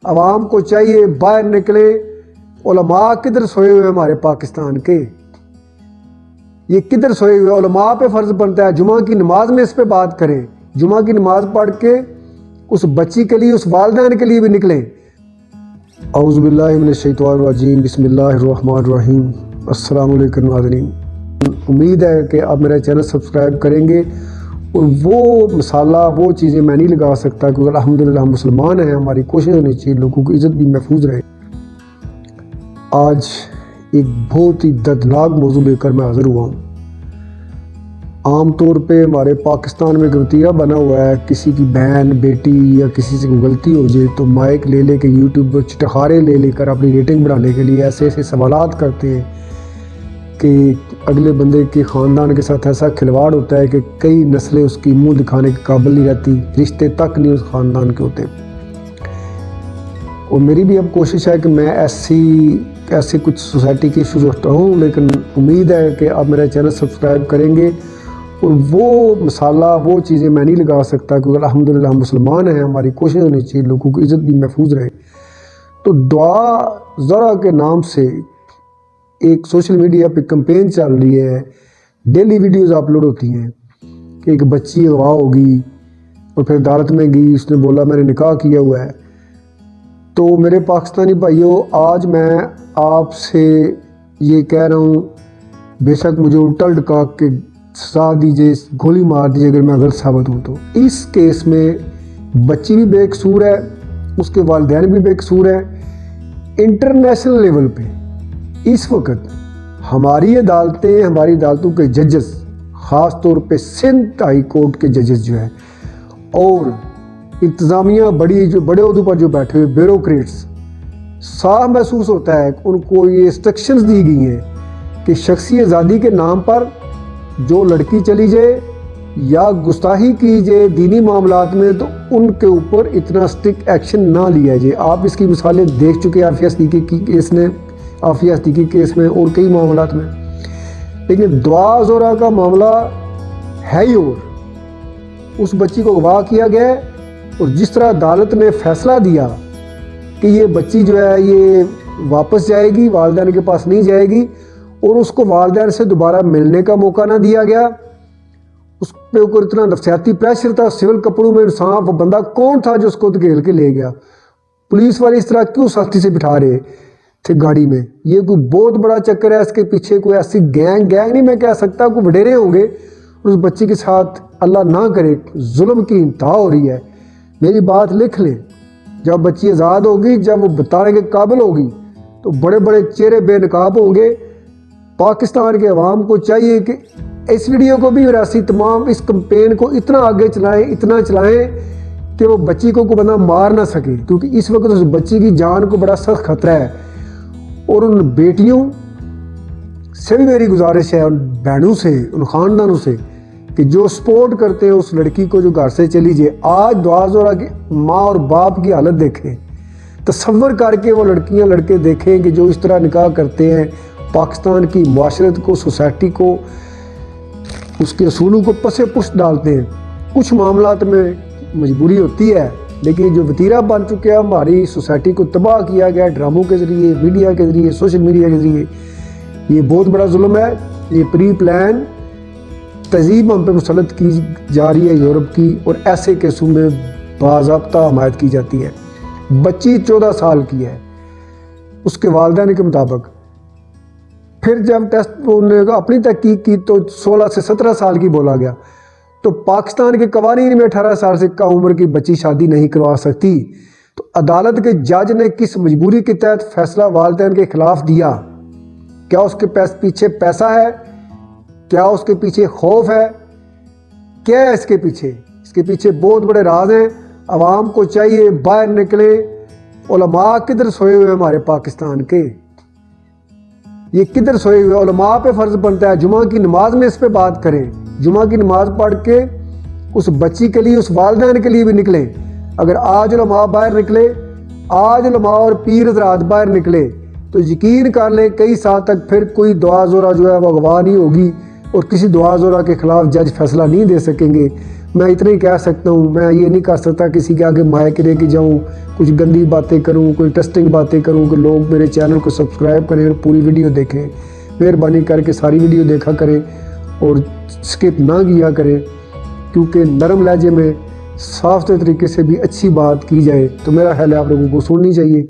عوام کو چاہیے باہر نکلے. علماء کدھر سوئے ہوئے ہمارے پاکستان کے؟ یہ کدھر سوئے ہوئے؟ علماء پہ فرض بنتا ہے جمعہ کی نماز میں اس پہ بات کریں. جمعہ کی نماز پڑھ کے اس بچی کے لیے، اس والدین کے لیے بھی نکلیں. اعوذ باللہ من الشیطان الرجیم، بسم اللہ الرحمن الرحیم. السلام علیکم ناظرین، امید ہے کہ آپ میرا چینل سبسکرائب کریں گے. اور وہ مسالہ، وہ چیزیں میں نہیں لگا سکتا کیونکہ الحمدللہ ہم مسلمان ہیں. ہماری کوشش ہونی چاہیے لوگوں کی عزت بھی محفوظ رہے. آج ایک بہت ہی دردناک موضوع لے کر میں حاضر ہوا ہوں. عام طور پہ ہمارے پاکستان میں ایک وتیرہ بنا ہوا ہے، کسی کی بہن بیٹی یا کسی سے کوئی غلطی ہو جائے تو مائک لے لے کے یوٹیوب پر چٹخارے لے لے کر اپنی ریٹنگ بڑھانے کے لیے ایسے ایسے سوالات کرتے ہیں کہ اگلے بندے کے خاندان کے ساتھ ایسا کھلواڑ ہوتا ہے کہ کئی نسلیں اس کی منہ دکھانے کے قابل نہیں رہتی، رشتے تک نہیں اس خاندان کے ہوتے. اور میری بھی اب کوشش ہے کہ میں ایسے کچھ سوسائٹی کے ایشوز اٹھاؤں، لیکن امید ہے کہ آپ میرا چینل سبسکرائب کریں گے. اور وہ مسالہ، وہ چیزیں میں نہیں لگا سکتا کیونکہ الحمدللہ ہم مسلمان ہیں. ہماری کوشش ہونی چاہیے لوگوں کی عزت بھی محفوظ رہے. تو دعا ذرا کے نام سے ایک سوشل میڈیا پہ کمپین چل رہی ہے، ڈیلی ویڈیوز اپلوڈ ہوتی ہیں کہ ایک بچی اغوا ہوگی اور پھر عدالت میں گئی، اس نے بولا میں نے نکاح کیا ہوا ہے. تو میرے پاکستانی بھائیوں، آج میں آپ سے یہ کہہ رہا ہوں، بے شک مجھے الٹا ڈکا کے سزا دیجیے، گولی مار دیجیے اگر میں غلط ثابت ہوں. تو اس کیس میں بچی بھی بے قصور ہے، اس کے والدین بھی بے قصور ہے. انٹرنیشنل لیول پہ اس وقت ہماری عدالتوں کے ججز، خاص طور پہ سندھ ہائی کورٹ کے ججز جو ہیں اور انتظامیہ بڑے عہدوں پر جو بیٹھے ہوئے بیوروکریٹس، صاف محسوس ہوتا ہے کہ ان کو یہ انسٹرکشنز دی گئی ہیں کہ شخصی آزادی کے نام پر جو لڑکی چلی جائے یا گستاخی کی جائے دینی معاملات میں تو ان کے اوپر اتنا اسٹرکٹ ایکشن نہ لیا جائے. آپ اس کی مثالیں دیکھ چکے عافیہ صدیقی کیس میں اور کئی معاملات میں. لیکن دعا زورا کا معاملہ ہے ہی، اور اس بچی کو اغوا کیا گیا اور جس طرح عدالت نے فیصلہ دیا کہ یہ بچی جو ہے یہ واپس جائے گی، والدین کے پاس نہیں جائے گی، اور اس کو والدین سے دوبارہ ملنے کا موقع نہ دیا گیا. اس پہ اوپر اتنا نفسیاتی پریشر تھا. سول کپڑوں میں انصاف، وہ بندہ کون تھا جو اس کو دھکیل کے لے گیا؟ پولیس والے اس طرح کیوں سختی سے بٹھا رہے تھے گاڑی میں؟ یہ کوئی بہت بڑا چکر ہے. اس کے پیچھے کوئی ایسی گینگ نہیں میں کہہ سکتا، کوئی وڈیرے ہوں گے. اس بچی کے ساتھ اللہ نہ کرے ظلم کی انتہا ہو رہی ہے. میری بات لکھ لیں، جب بچی آزاد ہوگی، جب وہ بتانے کے قابل ہوگی تو بڑے بڑے چہرے بے نقاب ہوں گے. پاکستان کے عوام کو چاہیے کہ اس ویڈیو کو بھی اور ایسی تمام اس کمپین کو اتنا آگے چلائیں کہ وہ بچی کو کوئی بندہ مار نہ سکے، کیونکہ اس وقت اس بچی کی جان کو بڑا سخت خطرہ ہے. اور ان بیٹیوں سے بھی میری گزارش ہے، ان بہنوں سے، ان خاندانوں سے کہ جو سپورٹ کرتے ہیں اس لڑکی کو جو گھر سے چلی جائے. آج دعا زورا کی ماں اور باپ کی حالت دیکھیں، تصور کر کے وہ لڑکیاں لڑکے دیکھیں کہ جو اس طرح نکاح کرتے ہیں. پاکستان کی معاشرت کو، سوسائٹی کو، اس کے اصولوں کو پسے پشت ڈالتے ہیں. کچھ معاملات میں مجبوری ہوتی ہے، لیکن جو وتیرہ بن چکے ہیں، ہماری سوسائٹی کو تباہ کیا گیا ڈراموں کے ذریعے، میڈیا کے ذریعے، سوشل میڈیا کے ذریعے، یہ بہت بڑا ظلم ہے. یہ پری پلان تہذیب ہم پہ مسلط کی جا رہی ہے یورپ کی، اور ایسے کیسوں میں باضابطہ حمایت کی جاتی ہے. بچی 14 سال کی ہے اس کے والدین کے مطابق. پھر جب ٹیسٹ نے اپنی تحقیق کی تو 16 سے 17 سال کی بولا گیا. تو پاکستان کے قوانین میں 18 سال سے کم عمر کی بچی شادی نہیں کروا سکتی. تو عدالت کے جج نے کس مجبوری کے تحت فیصلہ والدین کے خلاف دیا؟ کیا اس کے پیچھے پیسہ ہے؟ کیا اس کے پیچھے خوف ہے؟ کیا ہے اس کے پیچھے؟ اس کے پیچھے بہت بڑے راز ہیں. عوام کو چاہیے باہر نکلے. علماء کدھر سوئے ہوئے ہمارے پاکستان کے؟ یہ کدھر سوئے ہوئے؟ علماء پہ فرض بنتا ہے جمعہ کی نماز میں اس پہ بات کریں. جمعہ کی نماز پڑھ کے اس بچی کے لیے، اس والدین کے لیے بھی نکلیں. اگر آج علماء باہر نکلے، آج علماء اور پیر حضرات باہر نکلے تو یقین کر لیں کئی سال تک پھر کوئی دعا زورا جو ہے وہ اغوا نہیں ہوگی، اور کسی دعا زورا کے خلاف جج فیصلہ نہیں دے سکیں گے. میں اتنا ہی کہہ سکتا ہوں، میں یہ نہیں کر سکتا کسی کے آگے مائک لے کے جاؤں، کچھ گندی باتیں کروں، کوئی ٹسٹنگ باتیں کروں کہ لوگ میرے چینل کو سبسکرائب کریں اور پوری ویڈیو دیکھیں۔ مہربانی کر کے ساری ویڈیو دیکھا کریں اور سکپ نہ کیا کریں، کیونکہ نرم لہجے میں صاف طریقے سے بھی اچھی بات کی جائے تو میرا خیال ہے آپ لوگوں کو سننی چاہیے۔